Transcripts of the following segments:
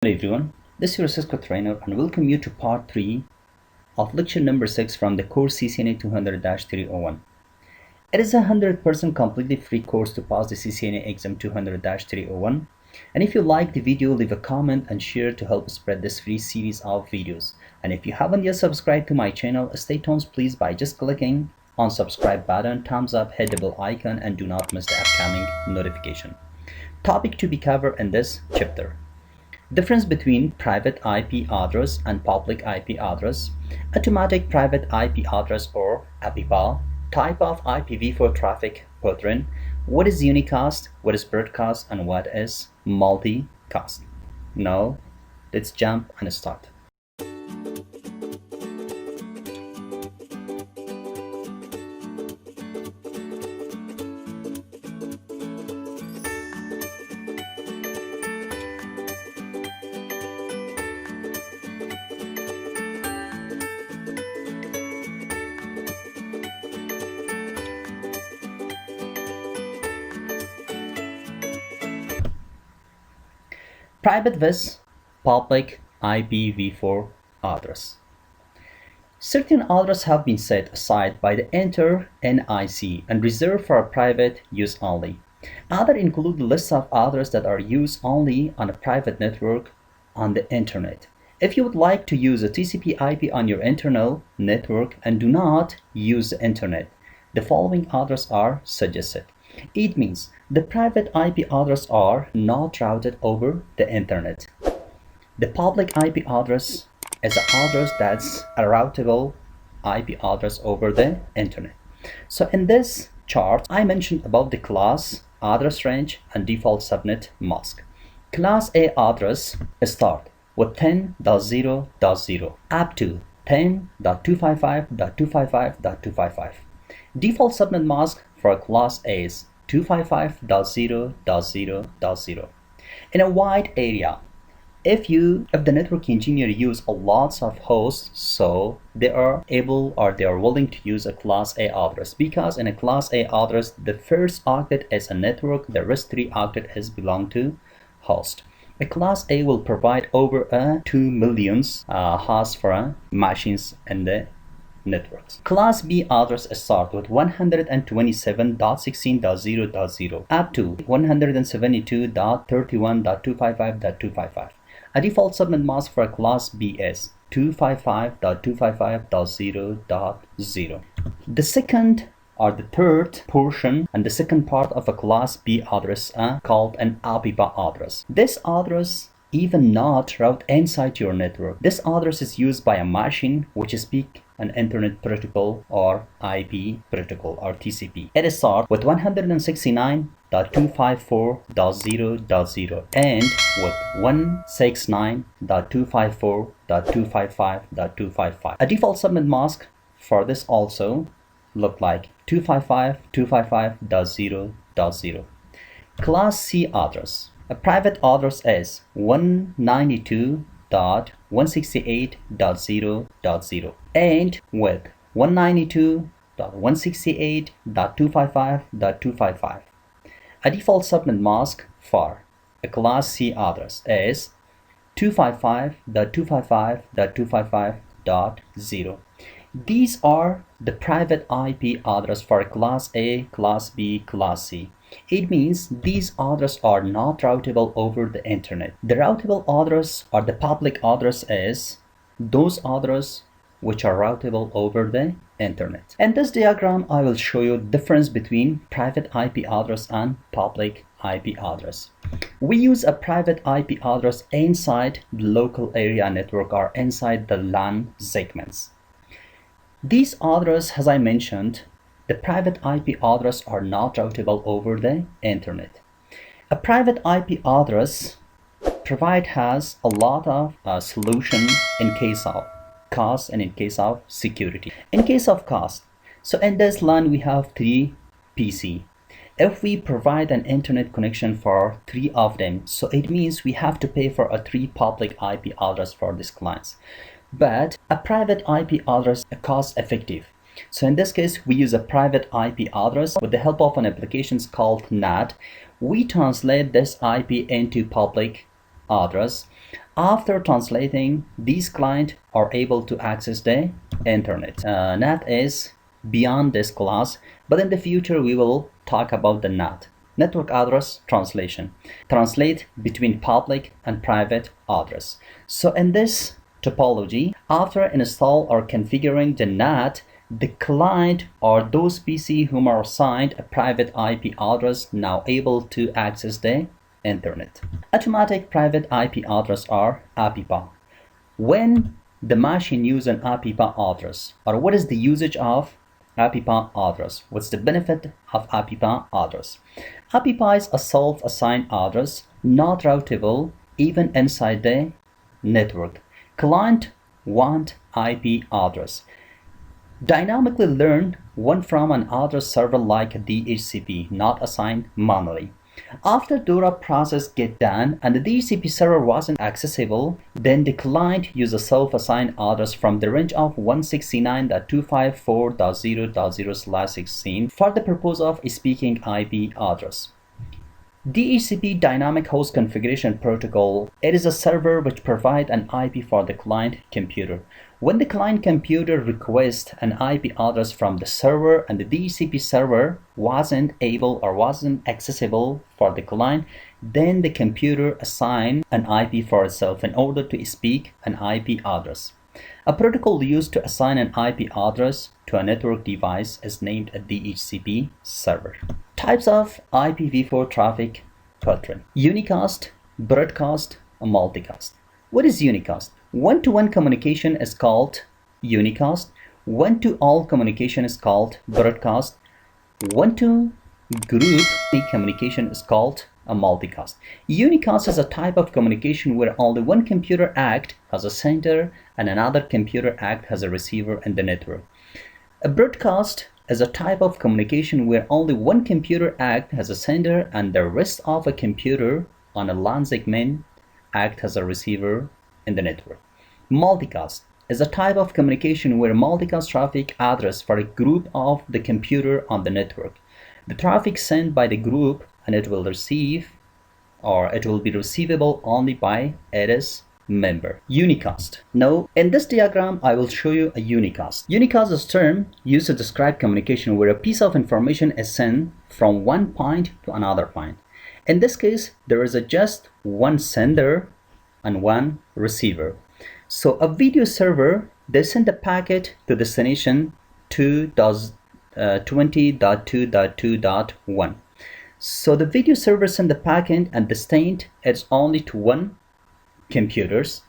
Hello everyone, this is your Cisco trainer and welcome you to part 3 of lecture number 6 from the course CCNA 200-301. It is a 100% completely free course to pass the CCNA exam 200-301, and if you like the video, leave a comment and share to help spread this free series of videos. And if you haven't yet subscribed to my channel, stay tuned please by just clicking on subscribe button, thumbs up, hit the bell icon, and do not miss the upcoming notification. Topic to be covered in this chapter: difference between private IP address and public IP address, automatic private IP address or APIPA, type of IPv4 traffic pattern, what is unicast, what is broadcast, and what is multicast. Now let's jump and start. Private vs public IPv4 address. Certain addresses have been set aside by the Enter NIC and reserved for private use only. Others include the list of addresses that are used only on a private network on the internet. If you would like to use a TCP/IP on your internal network and do not use the internet, the following addresses are suggested. It means the private IP addresses are not routed over the internet. The public IP address is an address that's a routable IP address over the internet. So in this chart, I mentioned about the class, address range, and default subnet mask. Class A address start with 10.0.0 up to 10.255.255.255. Default subnet mask for class A is 255.0.0.0. In a wide area, if the network engineer use a lots of hosts, so they are able or they are willing to use a class A address, because in a class A address the first octet is a network, the rest 3 octet is belong to host. A class A will provide over 2 million hosts for machines in the networks. Class B address start with 127.16.0.0 up to 172.31.255.255. A default subnet mask for class B is 255.255.0.0. The second or the third portion and the second part of a class B address called an APIPA address. This address even not route inside your network. This address is used by a machine which speak an internet protocol or IP protocol or TCP. It starts with 169.254.0.0 and with 169.254.255.255. A default subnet mask for this also look like 255.255.0.0. Class C address. A private address is 192.168.0.0 and with 192.168.255.255. A default subnet mask for a class C address is 255.255.255.0. These are the private IP address for class A, class B, class C. It means these addresses are not routable over the internet. The routable address or the public address is those addresses which are routable over the internet. In this diagram, I will show you the difference between private IP address and public IP address. We use a private IP address inside the local area network or inside the LAN segments. These addresses, as I mentioned, the private IP address are not routable over the internet. A private IP address has a lot of solution in case of cost and in case of security. In case of cost, so in this LAN we have 3 PC. If we provide an internet connection for 3 of them, so it means we have to pay for a 3 public IP address for these clients. But a private IP address is cost effective. So in this case, we use a private IP address with the help of an application called NAT. We translate this IP into public address. After translating, these clients are able to access the internet. NAT is beyond this class, but in the future we will talk about the NAT. Network address translation. Translate between public and private address. So in this topology, after install or configuring the NAT, the client or those PC whom are assigned a private IP address now able to access the internet. Automatic private IP address are APIPA. When the machine uses an APIPA address, or what is the usage of APIPA address? What's the benefit of APIPA address? APIPA is a self-assigned address, not routable even inside the network. Client want IP address. Dynamically learn one from an address server like DHCP, not assigned manually. After DORA process get done and the DHCP server wasn't accessible, then the client use a self-assigned address from the range of 169.254.0.0/16 for the purpose of speaking IP address. DHCP Dynamic Host Configuration Protocol, it is a server which provides an IP for the client computer. When the client computer requests an IP address from the server and the DHCP server wasn't able or wasn't accessible for the client, then the computer assigns an IP for itself in order to speak an IP address. A protocol used to assign an IP address to a network device is named a DHCP server. Types of IPv4 traffic filtering. Unicast, broadcast, and multicast. What is unicast? One-to-one communication is called unicast. One-to-all communication is called broadcast. One-to-group communication is called a multicast. Unicast is a type of communication where only one computer acts as a sender and another computer acts as a receiver in the network. A broadcast is a type of communication where only one computer acts as a sender and the rest of a computer on a LAN segment acts as a receiver in the network. Multicast is a type of communication where multicast traffic address for a group of the computer on the network. The traffic sent by the group and it will be receivable only by its member. Unicast. Now, in this diagram, I will show you a unicast. Unicast is a term used to describe communication where a piece of information is sent from one point to another point. In this case, there is just one sender and one receiver. So a video server, they send a packet to destination 2.20.2.2.1. So the video server send the packet and destined it's only to one computers.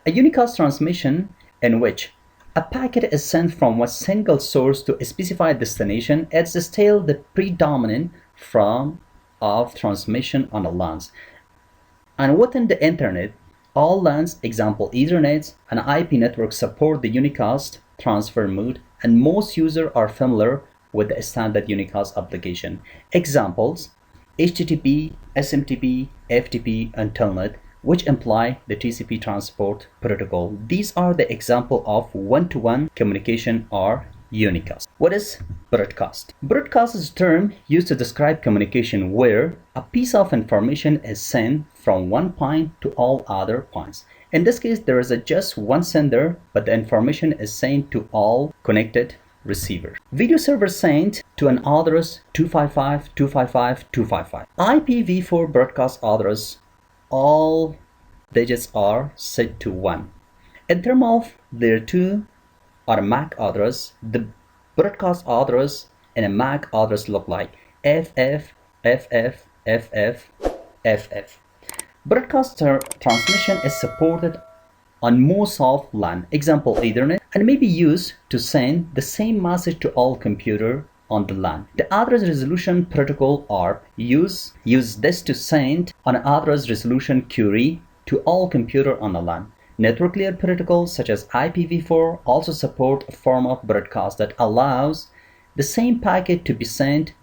A unicast transmission in which a packet is sent from a single source to a specified destination is still the predominant form of transmission on a LANs. And within the internet, all LANs, example Ethernet and IP networks support the unicast transfer mode, and most users are familiar with the standard unicast application. Examples: HTTP, SMTP, FTP, and Telnet, which imply the TCP transport protocol. These are the example of one-to-one communication or unicast. What is broadcast? Broadcast is a term used to describe communication where a piece of information is sent from one point to all other points. In this case, there is just one sender, but the information is sent to all connected receivers. Video server sent to an address 255.255.255. IPv4 broadcast address, all digits are set to 1. In terms of layer 2 or MAC address, the broadcast address and a MAC address look like FF, FF, FF, FF. Broadcast transmission is supported on most of LAN, example Ethernet, and may be used to send the same message to all computers on the LAN. The address resolution protocol ARP use this to send an address resolution query to all computers on the LAN. Network layer protocols such as IPv4 also support a form of broadcast that allows the same packet to be sent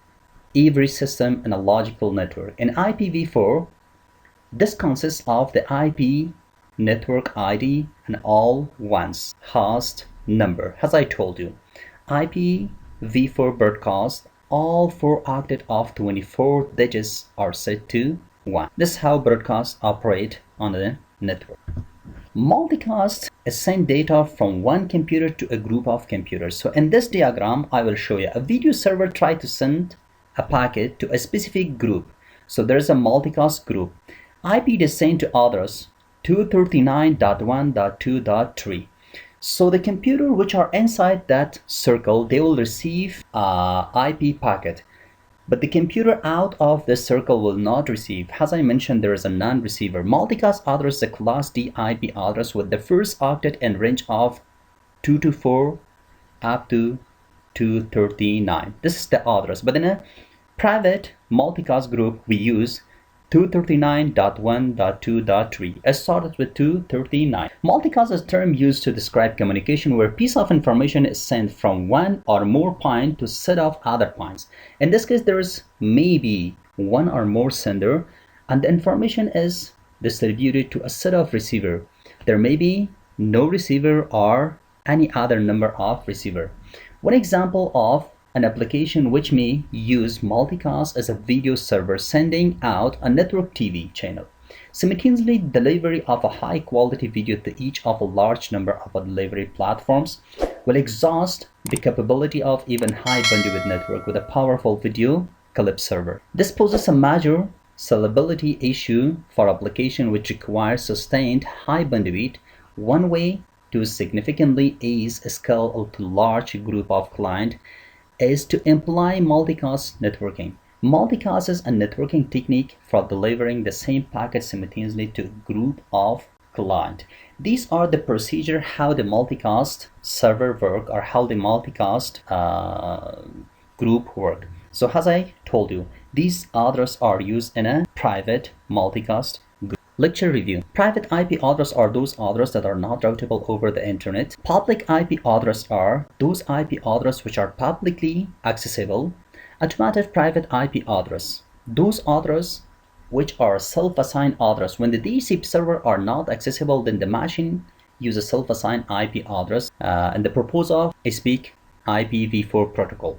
every system in a logical network. In IPv4, this consists of the IP network ID and all ones host number. As I told you, IPv4 broadcast, all 4 octets of 24 digits are set to 1. This is how broadcasts operate on the network. Multicast is send data from one computer to a group of computers. So in this diagram, I will show you a video server try to send a packet to a specific group. So there's a multicast group. IP is sent to others 239.1.2.3. So the computer which are inside that circle, they will receive IP packet. But the computer out of this circle will not receive. As I mentioned, there is a non-receiver. Multicast address is a class D IP address with the first octet in range of 224 up to 239. This is the address. But in a private multicast group, we use 239.1.2.3. It started with 239. Multicast is a term used to describe communication where a piece of information is sent from one or more point to a set of other points. In this case, there is maybe one or more sender, and the information is distributed to a set of receiver. There may be no receiver or any other number of receiver. One example of an application which may use multicast as a video server sending out a network TV channel. Simultaneously, delivery of a high quality video to each of a large number of delivery platforms will exhaust the capability of even high bandwidth network with a powerful video clip server. This poses a major scalability issue for application which requires sustained high bandwidth. One way to significantly ease scale to large group of clients is to employ multicast networking. Multicast is a networking technique for delivering the same packet simultaneously to a group of clients. These are the procedure how the multicast server work or how the multicast group work. So as I told you, these addresses are used in a private multicast group. Lecture review. Private IP addresses are those addresses that are not routable over the internet. Public IP addresses are those IP addresses which are publicly accessible. Automated private IP address. Those addresses which are self-assigned address. When the DHCP server are not accessible, then the machine uses a self-assigned IP address. And the purpose of speak IPv4 protocol.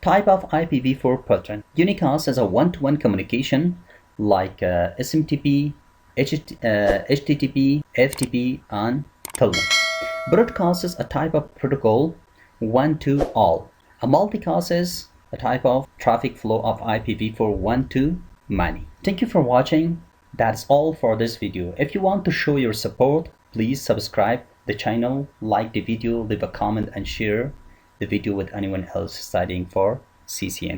Type of IPv4 pattern. Unicast is a one-to-one communication like SMTP, HTTP, FTP, and Telnet. Broadcast is a type of protocol one to all. A multicast is a type of traffic flow of IPv4 one to many. Thank you for watching. That's all for this video. If you want to show your support, please subscribe the channel, like the video, leave a comment, and share the video with anyone else studying for CCNA.